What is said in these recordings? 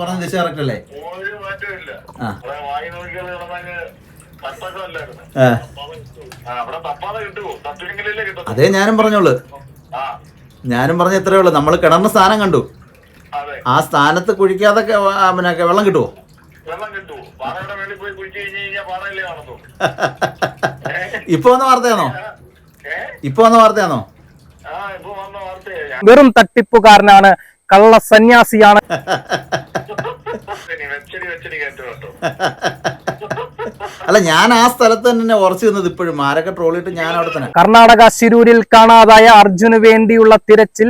പറഞ്ഞ ദിശ കറക്റ്റ് അല്ലേ? ഒരു മാറ്റമില്ല. വായി നോക്കിയാൽ അതേ ഞാനും പറഞ്ഞോളൂ. ഞാനും പറഞ്ഞ എത്രയേ ഉള്ളു. നമ്മൾ കിണറിന് സ്ഥാനം കണ്ടു. ആ സ്ഥാനത്ത് കുഴിക്കാതെ പിന്നെ വെള്ളം കിട്ടുമോ? ഇപ്പൊ വന്ന വാർത്തയാണോ? ഇപ്പൊ വന്ന വാർത്തയാണോ? വെറും തട്ടിപ്പുകാരനാണ്, കള്ള സന്യാസിയാണ്. അല്ല, ഞാൻ ആ സ്ഥലത്ത് തന്നെ ഉറച്ചു നിന്നത് ഇപ്പോഴും. ആരൊക്കെ ട്രോളിട്ട് ഞാൻ അവിടെ തന്നെ. കർണാടക ശിരൂരിൽ കാണാതായ അർജുന് വേണ്ടിയുള്ള തിരച്ചിൽ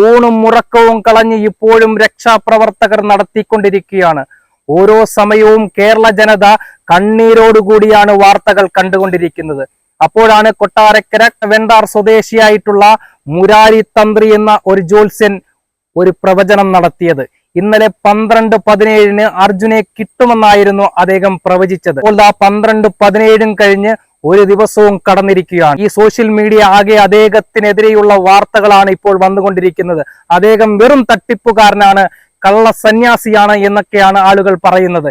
ഊണും ഉറക്കവും കളഞ്ഞ് ഇപ്പോഴും രക്ഷാപ്രവർത്തകർ നടത്തിക്കൊണ്ടിരിക്കുകയാണ്. ഓരോ സമയവും കേരള ജനത കണ്ണീരോടുകൂടിയാണ് വാർത്തകൾ കണ്ടുകൊണ്ടിരിക്കുന്നത്. അപ്പോഴാണ് കൊട്ടാരക്കര വെണ്ടാർ സ്വദേശിയായിട്ടുള്ള മുരാരി തന്ത്രി എന്ന ഒരു ജ്യോത്സ്യൻ ഒരു പ്രവചനം നടത്തിയത്. ഇന്നലെ 12-17 അർജുനെ കിട്ടുമെന്നായിരുന്നു അദ്ദേഹം പ്രവചിച്ചത്. അപ്പോൾ 12-17 കഴിഞ്ഞ് ഒരു ദിവസവും കടന്നിരിക്കുകയാണ്. ഈ സോഷ്യൽ മീഡിയ ആകെ അദ്ദേഹത്തിനെതിരെയുള്ള വാർത്തകളാണ് ഇപ്പോൾ വന്നുകൊണ്ടിരിക്കുന്നത്. അദ്ദേഹം വെറും തട്ടിപ്പുകാരനാണ്, കള്ള സന്യാസിയാണ് എന്നൊക്കെയാണ് ആളുകൾ പറയുന്നത്.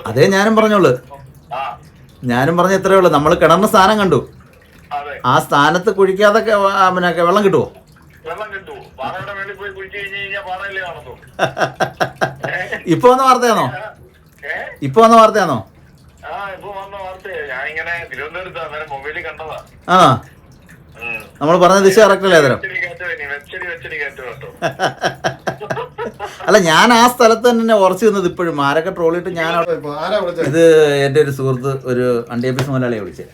അതേ ഞാനും പറഞ്ഞോളൂ. ഞാനും പറഞ്ഞ എത്രയേ ഉള്ളു. നമ്മൾ കിണറിന് സ്ഥാനം കണ്ടു. ആ സ്ഥാനത്ത് കുഴിക്കാതെ പിന്നെ വെള്ളം കിട്ടുമോ? ഇപ്പൊ വന്ന വാർത്തയാണോ? ഇപ്പൊ വന്ന വാർത്തയാണോ? ആ, നമ്മൾ പറഞ്ഞ ദിശ കറക്റ്റ് അല്ലേ അന്നേരം? അല്ല, ഞാൻ ആ സ്ഥലത്ത് തന്നെ ഉറച്ചു നിന്നത് ഇപ്പോഴും. ആരൊക്കെ ട്രോളിട്ട് ഞാൻ. ഇത് എൻ്റെ ഒരു സുഹൃത്ത്, ഒരു അണ്ടിയപ്പീസ് മുതലാളിയെ വിളിച്ചത്.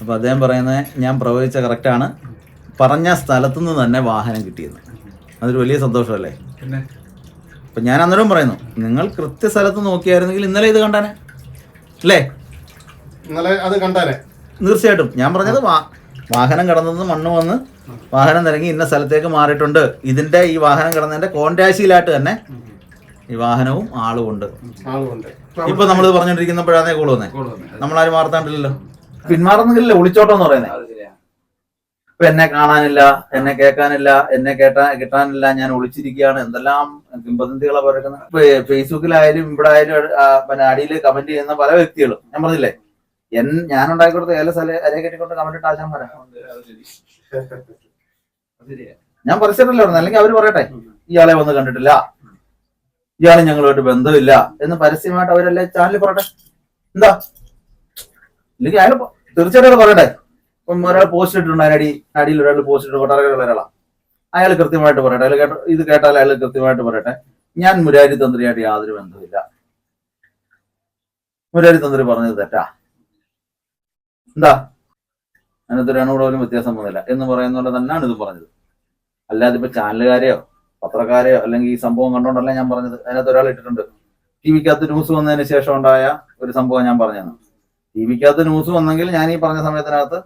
അപ്പൊ അദ്ദേഹം പറയുന്നത് ഞാൻ പ്രവചിച്ച കറക്റ്റാണ്. പറഞ്ഞ സ്ഥലത്തുനിന്ന് തന്നെ വാഹനം കിട്ടിയെന്ന്. അതൊരു വലിയ സന്തോഷമല്ലേ? അപ്പൊ ഞാൻ അന്നേരം പറയുന്നു, നിങ്ങൾ കൃത്യ സ്ഥലത്ത് നോക്കിയായിരുന്നെങ്കിൽ ഇന്നലെ ഇത് കണ്ടാനെ അല്ലേ? ഇന്നലെ അത് കണ്ടാനെ തീർച്ചയായിട്ടും. ഞാൻ പറഞ്ഞത് വാഹനം കടന്നത് മണ്ണ് വന്ന് വാഹനം നിരങ്ങി ഇന്ന സ്ഥലത്തേക്ക് മാറിയിട്ടുണ്ട്. ഇതിന്റെ ഈ വാഹനം കടന്നതിന്റെ കോൺടാക്സിയിലായിട്ട് തന്നെ ഈ വാഹനവും ആളും ഉണ്ട്. ഇപ്പൊ നമ്മളിത് പറഞ്ഞോണ്ടിരിക്കുന്നപ്പോഴാണേ കോള് വന്നേ. നമ്മളാരും വാർത്താണ്ടില്ലല്ലോ. പിന്മാറുന്നില്ലല്ലോ, ഒളിച്ചോട്ടം എന്ന് പറയുന്നത്. ഇപ്പൊ എന്നെ കാണാനില്ല, എന്നെ കേൾക്കാനില്ല, എന്നെ കിട്ടാനില്ല, ഞാൻ ഒളിച്ചിരിക്കുകയാണ്, എന്തെല്ലാം കിംവദന്തികളെ പറയുന്നത്. ഫേസ്ബുക്കിലായാലും ഇവിടെ ആയാലും പിന്നെ അടിയിൽ കമന്റ് ചെയ്യുന്ന പല വ്യക്തികളും ഞാൻ പറഞ്ഞില്ലേ, ഞാൻ ഉണ്ടാക്കി കൊടുത്ത അരയെ കെട്ടിക്കൊണ്ട് കമന്റ് ഇട്ട് ആശാൻ പറയാം. ഞാൻ പരസ്യമല്ലോ പറഞ്ഞു. അല്ലെങ്കിൽ അവര് പറയട്ടെ, ഇയാളെ വന്ന് കണ്ടിട്ടില്ല, ഇയാളെ ഞങ്ങളുമായിട്ട് ബന്ധമില്ല എന്ന് പരസ്യമായിട്ട് അവരെല്ലാം ചാനലിൽ പറയട്ടെ. എന്താ ഇല്ലെങ്കിൽ അയാൾ തീർച്ചയായിട്ടും പറയട്ടെ. ഇപ്പം ഒരാൾ പോസ്റ്റ് ഇട്ടിട്ടുണ്ട്, അടിയിൽ ഒരാൾ പോസ്റ്റ് ഇട്ട് കൊട്ടാരക്കരയുള്ള ഒരാളാണ്. അയാൾ കൃത്യമായിട്ട് പറയട്ടെ. അയാൾ ഇത് കേട്ടാൽ അയാൾ കൃത്യമായിട്ട് പറയട്ടെ, ഞാൻ മുരാരി തന്ത്രിയായിട്ട് യാതൊരു ബന്ധമില്ല, മുരാരി തന്ത്രി പറഞ്ഞത് തെറ്റാ, എന്താ അതിനകത്ത് ഒരെണ്ണൂടെ പോലും വ്യത്യാസം വന്നില്ല എന്ന് പറയുന്നത് തന്നെയാണ് ഇത് പറഞ്ഞത്. അല്ലാതെ ഇപ്പൊ ചാനലുകാരെയോ പത്രക്കാരെയോ അല്ലെങ്കിൽ ഈ സംഭവം കണ്ടോണ്ടല്ല ഞാൻ പറഞ്ഞത്. അതിനകത്ത് ഒരാൾ ഇട്ടിട്ടുണ്ട്, ടി വിക്കകത്ത് ന്യൂസ് വന്നതിന് ശേഷം ഉണ്ടായ ഒരു സംഭവം ഞാൻ പറഞ്ഞതാണ്. ടി വിക്കകത്ത് ന്യൂസ് വന്നെങ്കിൽ ഞാൻ ഈ പറഞ്ഞ സമയത്തിനകത്ത്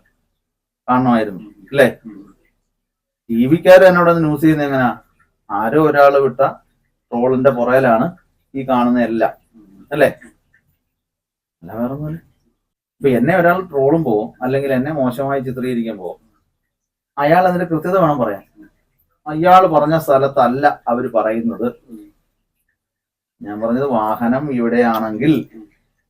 കാണണമായിരുന്നു അല്ലേ? ടി വിക്കാർ എന്നോട് ന്യൂസ് ചെയ്യുന്ന എങ്ങനെയാ? ആരോ ഒരാൾ വിട്ട ട്രോളിന്റെ പുറയിലാണ് ഈ കാണുന്ന എല്ലാം അല്ലേ? അല്ല വേറെ ഒന്നുമില്ല. ഇപ്പൊ എന്നെ ഒരാൾ ട്രോളും പോവും, അല്ലെങ്കിൽ എന്നെ മോശമായി ചിത്രീകരിക്കാൻ പോവും, അയാൾ അതിന്റെ കൃത്യത വേണം പറയാൻ. അയാൾ പറഞ്ഞ സ്ഥലത്തല്ല അവര് പറയുന്നത്. ഞാൻ പറഞ്ഞത് വാഹനം ഇവിടെയാണെങ്കിൽ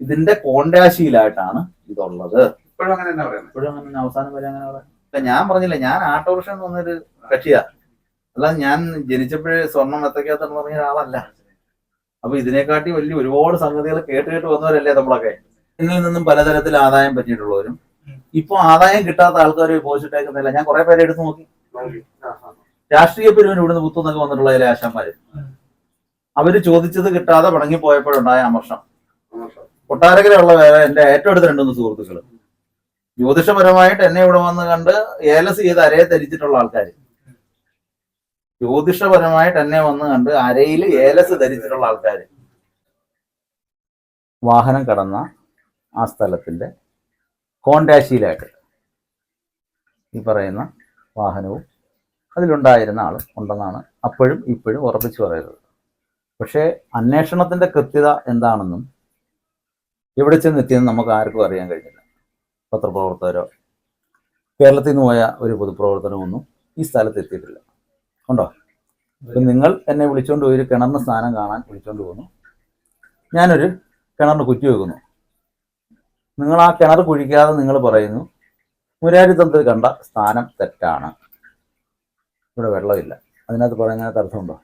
ഇതിന്റെ കോണ്ടാശിയിലായിട്ടാണ് ഇതുള്ളത്. ഇപ്പോഴും അങ്ങനെ അവസാനം വരെ അങ്ങനെ പറയാം. ഞാൻ പറഞ്ഞില്ലേ, ഞാൻ ആട്ടോറിക്ഷ എന്ന് പറഞ്ഞൊരു കക്ഷിയാ. അല്ലാതെ ഞാൻ ജനിച്ചപ്പോഴേ സ്വർണം എത്തക്കകത്തെന്ന് പറഞ്ഞ ഒരാളല്ല. അപ്പൊ ഇതിനെക്കാട്ടി വലിയ ഒരുപാട് സംഗതികൾ കേട്ട് വന്നവരല്ലേ നമ്മളൊക്കെ. ഇതിൽ നിന്നും പലതരത്തിൽ ആദായം പറ്റിയിട്ടുള്ളവരും ഇപ്പൊ ആദായം കിട്ടാത്ത ആൾക്കാർ പോസിറ്റേക്കുന്നില്ല. ഞാൻ കുറെ പേരെ എടുത്ത് നോക്കി. രാഷ്ട്രീയ പിരിവിന് ഇവിടുന്ന് പുത്തുനിന്നൊക്കെ വന്നിട്ടുള്ള ചില ആശാന്മാര്, അവര് ചോദിച്ചത് കിട്ടാതെ പണങ്ങി പോയപ്പോഴുണ്ടായ അമർഷം. കൊട്ടാരക്കരയുള്ള വേറെ എന്റെ ഏറ്റവും അടുത്ത 2-3 സുഹൃത്തുക്കള് ജ്യോതിഷപരമായിട്ട് എന്നെ ഇവിടെ വന്ന് കണ്ട് ഏലസ് ചെയ്ത് അരയെ ധരിച്ചിട്ടുള്ള ആൾക്കാര്, ജ്യോതിഷപരമായിട്ട് എന്നെ വന്ന് കണ്ട് അരയിൽ ഏലസ് ധരിച്ചിട്ടുള്ള ആൾക്കാര്, വാഹനം കടന്ന ആ സ്ഥലത്തിന്റെ കോണ്ടാശിയിലായിട്ട് ഈ പറയുന്ന വാഹനവും അതിലുണ്ടായിരുന്ന ആളും ഉണ്ടെന്നാണ് അപ്പോഴും ഇപ്പോഴും ഉറപ്പിച്ചു പറയുന്നത്. പക്ഷേ അന്വേഷണത്തിന്റെ കൃത്യത എന്താണെന്നും എവിടെ ചെന്നെത്തിയെന്ന് നമുക്ക് ആർക്കും അറിയാൻ കഴിഞ്ഞില്ല. പത്രപ്രവർത്തകരോ കേരളത്തിൽ നിന്ന് പോയ ഒരു പൊതുപ്രവർത്തനമൊന്നും ഈ സ്ഥലത്ത് എത്തിയിട്ടില്ല. ഉണ്ടോ? അപ്പം നിങ്ങൾ എന്നെ വിളിച്ചുകൊണ്ട് പോയി ഒരു കിണറിന് സ്ഥാനം കാണാൻ വിളിച്ചുകൊണ്ട് പോകുന്നു. ഞാനൊരു കിണറിന് കുറ്റി വെക്കുന്നു. നിങ്ങൾ ആ കിണർ കുഴിക്കാതെ നിങ്ങൾ പറയുന്നു മുരാരി തന്ത്രി കണ്ട സ്ഥാനം തെറ്റാണ്, ഇവിടെ വെള്ളമില്ല. അതിനകത്ത് പറയുന്നതിനകത്ത് അർത്ഥമുണ്ടോ?